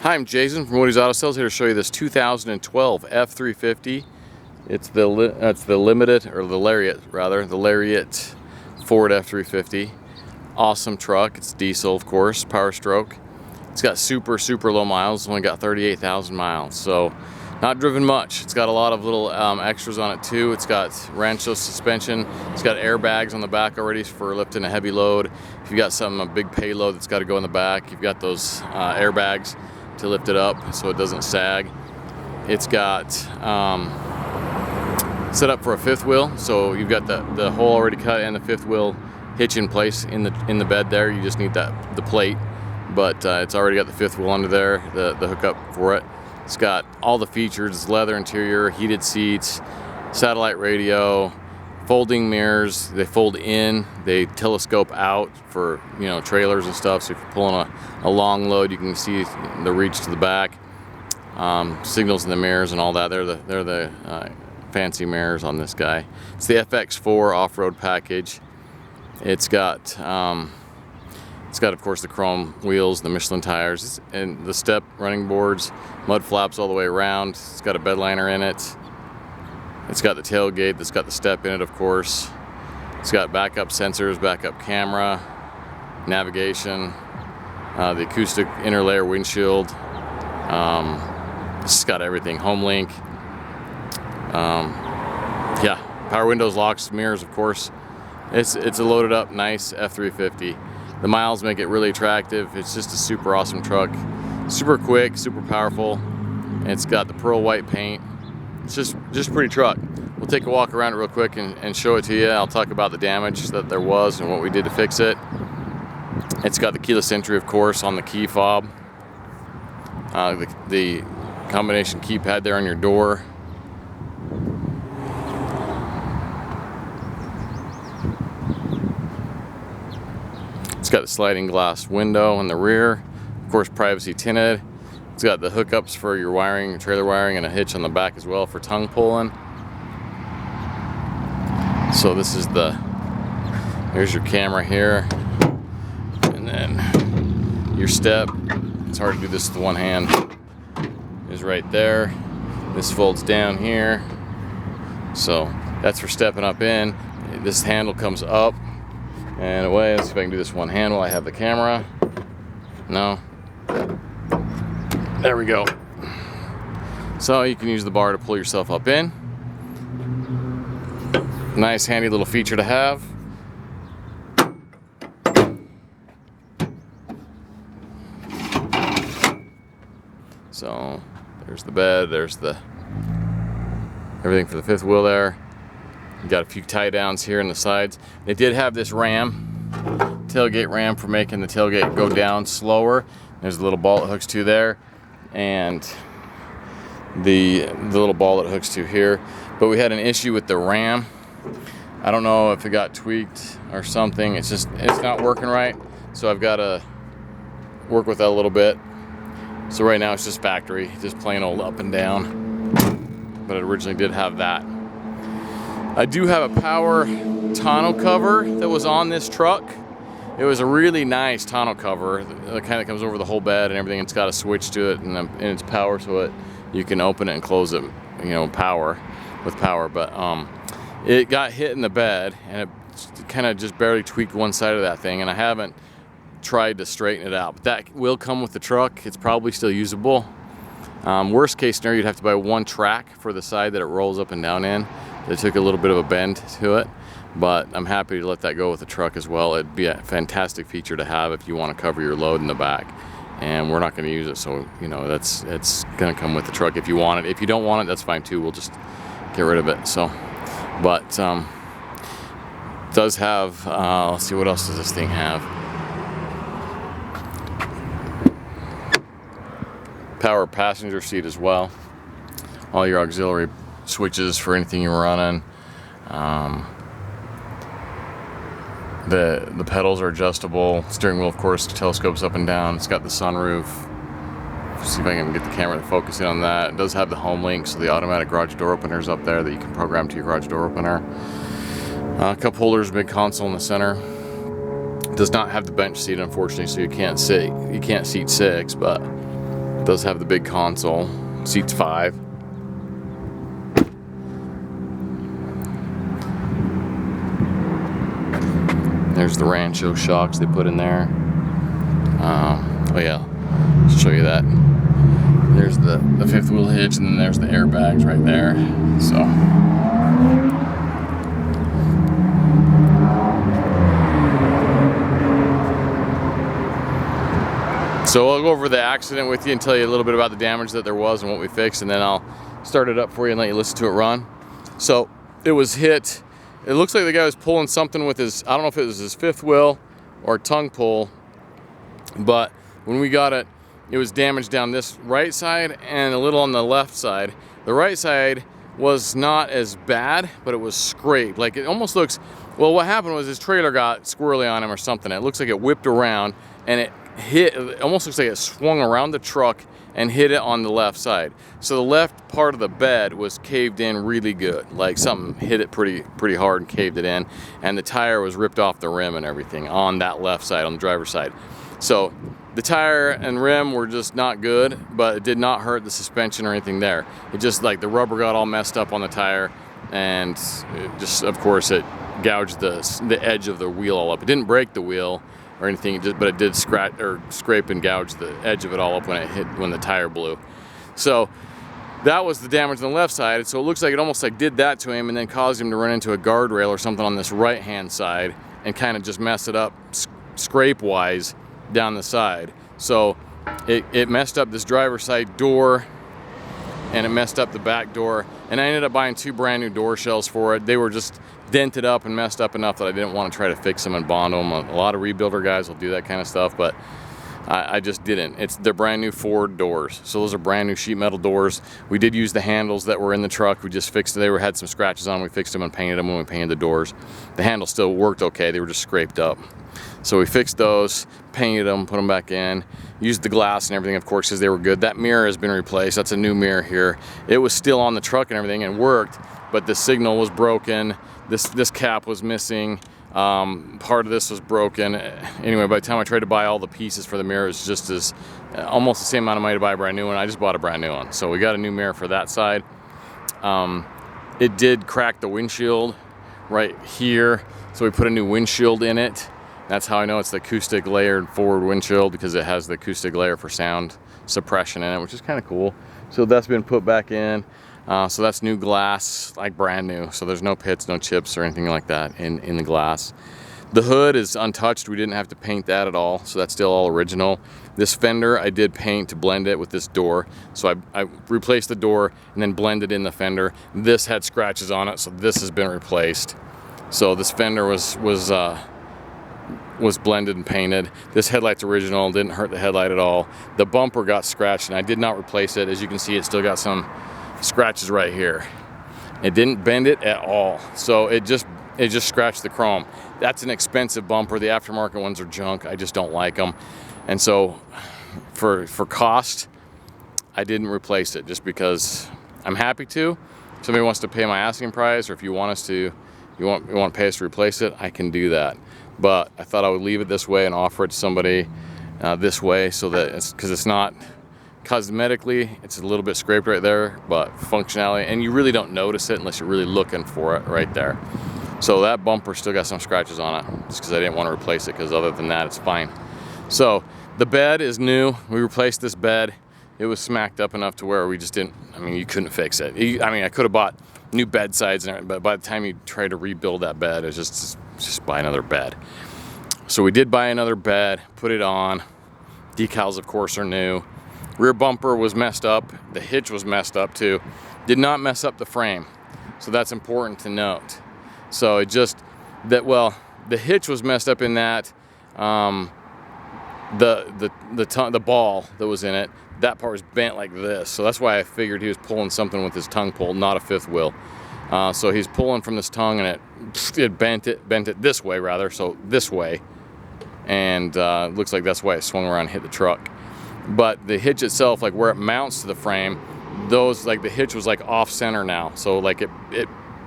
Hi, I'm Jason from Woody's Auto Sales, here to show you this 2012 F350. It's the limited, or the Lariat rather, the Lariat Ford F350. Awesome truck. It's diesel, of course, power stroke. It's got super low miles. It's only got 38,000 miles, so not driven much. It's got a lot of little extras on it too. It's got Rancho suspension. It's got airbags on the back already for lifting a heavy load. If you've got a big payload that's got to go in the back, you've got those airbags to lift it up so it doesn't sag. It's got set up for a fifth wheel, so you've got the hole already cut and the fifth wheel hitch in place in the bed there. You just need the plate, but it's already got the fifth wheel under there, the hookup for it. It's got all the features. It's leather interior, heated seats, satellite radio, folding mirrors. They fold in, they telescope out for trailers and stuff, so if you're pulling a long load you can see the reach to the back. Signals in the mirrors and all that. They're the fancy mirrors on this guy. It's the FX4 off-road package. It's got of course the chrome wheels, the Michelin tires, and the step running boards, mud flaps all the way around. It's got a bed liner in it. It's got the tailgate that's got the step in it, of course. It's got backup sensors, backup camera, navigation, the acoustic inner layer windshield. It's got everything. Home link. Yeah, power windows, locks, mirrors, of course. It's a loaded up, nice F350. The miles make it really attractive. It's just a super awesome truck. Super quick, super powerful. And it's got the pearl white paint. It's just a pretty truck. We'll take a walk around it real quick and show it to you. I'll talk about the damage that there was and what we did to fix it. It's got the keyless entry, of course, on the key fob. The combination keypad there on your door. It's got the sliding glass window in the rear, of course privacy tinted. It's got the hookups for your wiring, your trailer wiring, and a hitch on the back as well for tongue pulling. So this is here's your camera here, and then your step. It's hard to do this with one hand. Is right there. This folds down here, so that's for stepping up in. This handle comes up and away. Let's see if I can do this one hand while I have the camera. No. There we go. So you can use the bar to pull yourself up in. Nice handy little feature to have. So there's the bed, there's everything for the fifth wheel there. You got a few tie downs here in the sides. They did have this tailgate ram for making the tailgate go down slower. There's a little ball that hooks to there, and the little ball that hooks to here. But we had an issue with the ram. I don't know if it got tweaked or something. It's not working right. So I've got to work with that a little bit. So right now it's just factory, just plain old up and down. But it originally did have that. I do have a power tonneau cover that was on this truck. It was a really nice tonneau cover. The kind that comes over the whole bed and everything. It's got a switch to it and it's power to it. You can open it and close it, with power. But it got hit in the bed and it kind of just barely tweaked one side of that thing. And I haven't tried to straighten it out. But that will come with the truck. It's probably still usable. Worst case scenario, you'd have to buy one track for the side that it rolls up and down in. It took a little bit of a bend to it, but I'm happy to let that go with the truck as well. It'd be a fantastic feature to have if you want to cover your load in the back, and we're not going to use it, so it's going to come with the truck if you want it. If you don't want it, that's fine too. We'll just get rid of it. So, but it does have. Let's see, what else does this thing have? Power passenger seat as well. All your auxiliary switches for anything you're running. The pedals are adjustable. Steering wheel, of course, telescopes up and down. It's got the sunroof. See if I can get the camera to focus in on that. It does have the home link, so the automatic garage door openers up there that you can program to your garage door opener. Cup holders, big console in the center. It does not have the bench seat, unfortunately, so you can't seat 6, but It does have the big console, seats 5. There's the Rancho shocks they put in there. Oh yeah, I'll show you that. There's the fifth wheel hitch, and then there's the airbags right there. So I'll go over the accident with you and tell you a little bit about the damage that there was and what we fixed, and then I'll start it up for you and let you listen to it run. So it was hit. It looks like the guy was pulling something with his, I don't know if it was his fifth wheel or tongue pull, but when we got it, it was damaged down this right side and a little on the left side. The right side was not as bad, but it was scraped. Like it almost looks, well, what happened was his trailer got squirrely on him or something. It looks like it whipped around and it hit, it almost looks like it swung around the truck and hit it on the left side. So the left part of the bed was caved in really good. Like something hit it pretty hard and caved it in. And the tire was ripped off the rim and everything on that left side, on the driver's side. So the tire and rim were just not good, but it did not hurt the suspension or anything there. It just, like, the rubber got all messed up on the tire, and it just, of course, it gouged the edge of the wheel all up. It didn't break the wheel or anything, but it did scrape and gouge the edge of it all up when the tire blew. So that was the damage on the left side. So it looks like it almost like did that to him and then caused him to run into a guardrail or something on this right hand side and kind of just mess it up scrape wise down the side. So it messed up this driver's side door, and it messed up the back door, and I ended up buying 2 brand new door shells for it. They were just dented up and messed up enough that I didn't want to try to fix them and bond them. A lot of rebuilder guys will do that kind of stuff, but I just didn't. They're brand new Ford doors, so those are brand new sheet metal doors. We did use the handles that were in the truck. We just fixed them. Had some scratches on them. We fixed them and painted them when we painted the doors. The handles still worked okay. They were just scraped up. So we fixed those, painted them, put them back in, used the glass and everything, of course, because they were good. That mirror has been replaced. That's a new mirror here. It was still on the truck and everything and worked, but the signal was broken. This cap was missing. Part of this was broken. Anyway, by the time I tried to buy all the pieces for the mirror, it's just as almost the same amount of money to buy a brand new one. I just bought a brand new one. So we got a new mirror for that side. It did crack the windshield right here, so we put a new windshield in it. That's how I know it's the acoustic layered forward windshield, because it has the acoustic layer for sound suppression in it, which is kind of cool. So that's been put back in. So that's new glass, like brand new. So there's no pits, no chips or anything like that in the glass. The hood is untouched. We didn't have to paint that at all. So that's still all original. This fender I did paint to blend it with this door. So I replaced the door and then blended in the fender. This had scratches on it, so this has been replaced. So this fender was blended and painted. This headlight's original, didn't hurt the headlight at all. The bumper got scratched and I did not replace it. As you can see, it still got some scratches right here. It didn't bend it at all. So it just scratched the chrome. That's an expensive bumper. The aftermarket ones are junk. I just don't like them. And so for cost, I didn't replace it just because I'm happy to. If somebody wants to pay my asking price, or if you want to pay us to replace it, I can do that. But I thought I would leave it this way and offer it to somebody this way, so that because it's not cosmetically, it's a little bit scraped right there, but functionality, and you really don't notice it unless you're really looking for it right there. So that bumper still got some scratches on it, just because I didn't want to replace it, because other than that, it's fine. So the bed is new. We replaced this bed. It was smacked up enough to where we just didn't, I mean, you couldn't fix it. I could have bought new bed sides, but by the time you try to rebuild that bed, it's just buy another bed. So we did buy another bed, put it on. Decals, of course, are new. Rear bumper was messed up. The hitch was messed up too. Did not mess up the frame, so that's important to note. So it just the hitch was messed up in that the ball that was in it, that part was bent like this. So that's why I figured he was pulling something with his tongue pull, not a fifth wheel. So he's pulling from this tongue, and it bent it this way rather, so this way, and looks like that's why it swung around and hit the truck. But the hitch itself, like where it mounts to the frame, the hitch was like off center now, so like it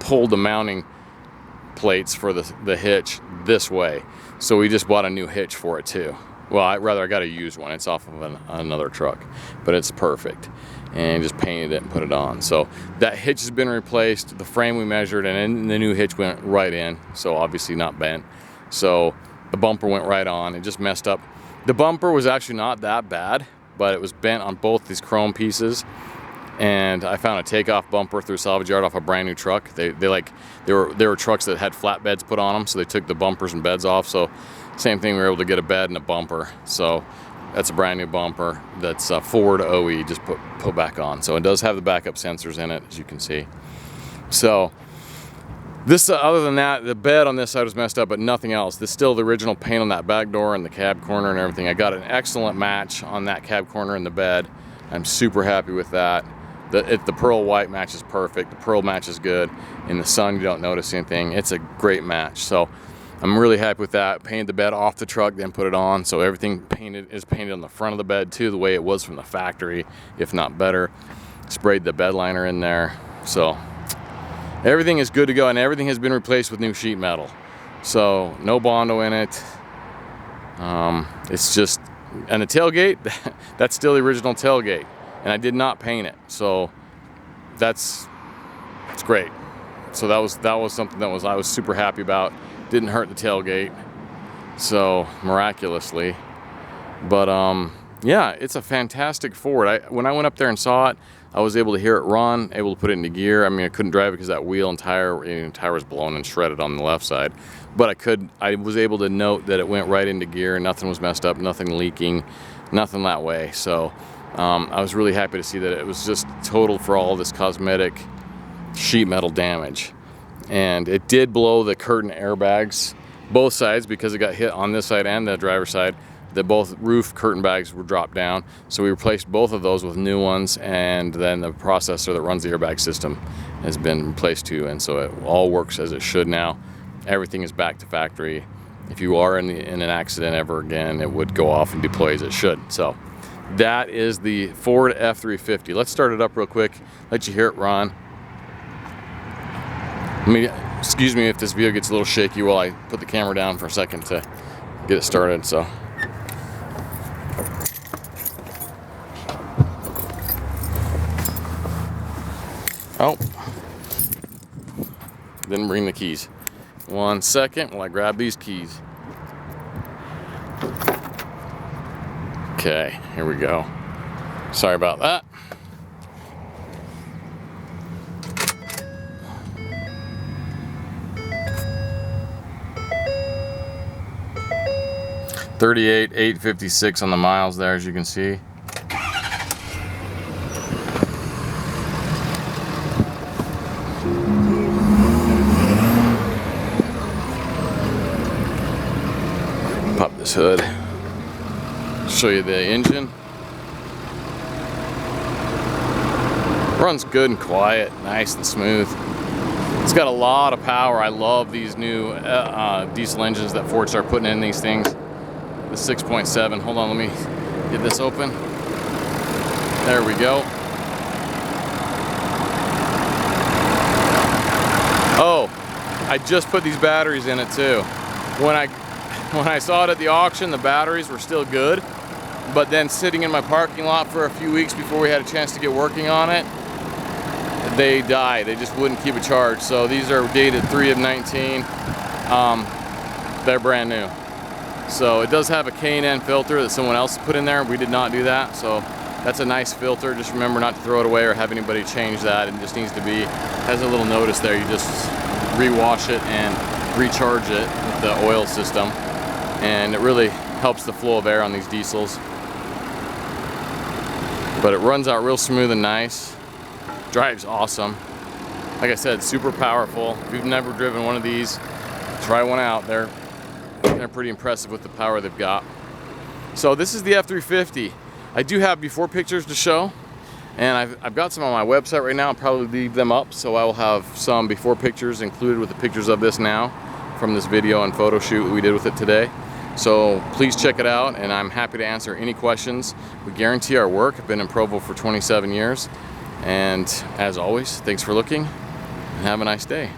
pulled the mounting plates for the hitch this way. So we just bought a new hitch for it too. Well, I got a used one. It's off of another truck, but it's perfect. And just painted it and put it on. So that hitch has been replaced. The frame we measured, and then the new hitch went right in. So obviously not bent. So the bumper went right on. It just messed up. The bumper was actually not that bad, but it was bent on both these chrome pieces. And I found a takeoff bumper through a salvage yard off a brand new truck. They were trucks that had flatbeds put on them, so they took the bumpers and beds off. So same thing, we were able to get a bed and a bumper. So that's a brand new bumper that's Ford OE, just put back on. So it does have the backup sensors in it, as you can see. So this, other than that, the bed on this side was messed up, but nothing else. This is still the original paint on that back door and the cab corner and everything. I got an excellent match on that cab corner and the bed. I'm super happy with that. The pearl white matches perfect. The pearl matches good. In the sun, you don't notice anything. It's a great match. So I'm really happy with that. Painted the bed off the truck, then put it on. So everything is painted on the front of the bed too, the way it was from the factory, if not better. Sprayed the bed liner in there. So everything is good to go, and everything has been replaced with new sheet metal. So no Bondo in it. It's just, and the tailgate, that's still the original tailgate. And I did not paint it, so it's great. So that was something that I was super happy about. Didn't hurt the tailgate, so miraculously. But yeah, it's a fantastic Ford. When I went up there and saw it, I was able to hear it run, able to put it into gear. I mean, I couldn't drive it because that wheel and tire was blown and shredded on the left side. But I was able to note that it went right into gear. Nothing was messed up, nothing leaking, nothing that way. So I was really happy to see that it was just totaled for all this cosmetic sheet metal damage. And it did blow the curtain airbags, both sides, because it got hit on this side and the driver's side. Both roof curtain bags were dropped down. So we replaced both of those with new ones, and then the processor that runs the airbag system has been replaced too. And so it all works as it should now. Everything is back to factory. If you are in an accident ever again, it would go off and deploy as it should. So that is the Ford F350. Let's start it up real quick, let you hear it run. Excuse me if this video gets a little shaky while I put the camera down for a second to get it started. So oh, didn't bring the keys. 1 second while I grab these keys. Okay, here we go. Sorry about that. $38,856 on the miles there, as you can see. Pop this hood. Show you the engine. Runs good and quiet, nice and smooth. It's got a lot of power. I love these new diesel engines that Ford started putting in these things. The 6.7. Hold on, let me get this open. There we go. Oh, I just put these batteries in it too. When I saw it at the auction, the batteries were still good, but then sitting in my parking lot for a few weeks before we had a chance to get working on it, they died. They just wouldn't keep a charge. So these are dated 3 of 19. They're brand new. So it does have a K&N filter that someone else put in there. We did not do that. So that's a nice filter. Just remember not to throw it away or have anybody change that. It just needs to be, has a little notice there. You just rewash it and recharge it with the oil system. And it really helps the flow of air on these diesels. But it runs out real smooth and nice. Drives awesome. Like I said, super powerful. If you've never driven one of these, try one out. They're pretty impressive with the power they've got. So this is the F350. I do have before pictures to show, and I've got some on my website right now. I'll probably leave them up, so I will have some before pictures included with the pictures of this now from this video and photo shoot we did with it today. So please check it out, and I'm happy to answer any questions. We guarantee our work. I've been in Provo for 27 years. And as always, thanks for looking, and have a nice day.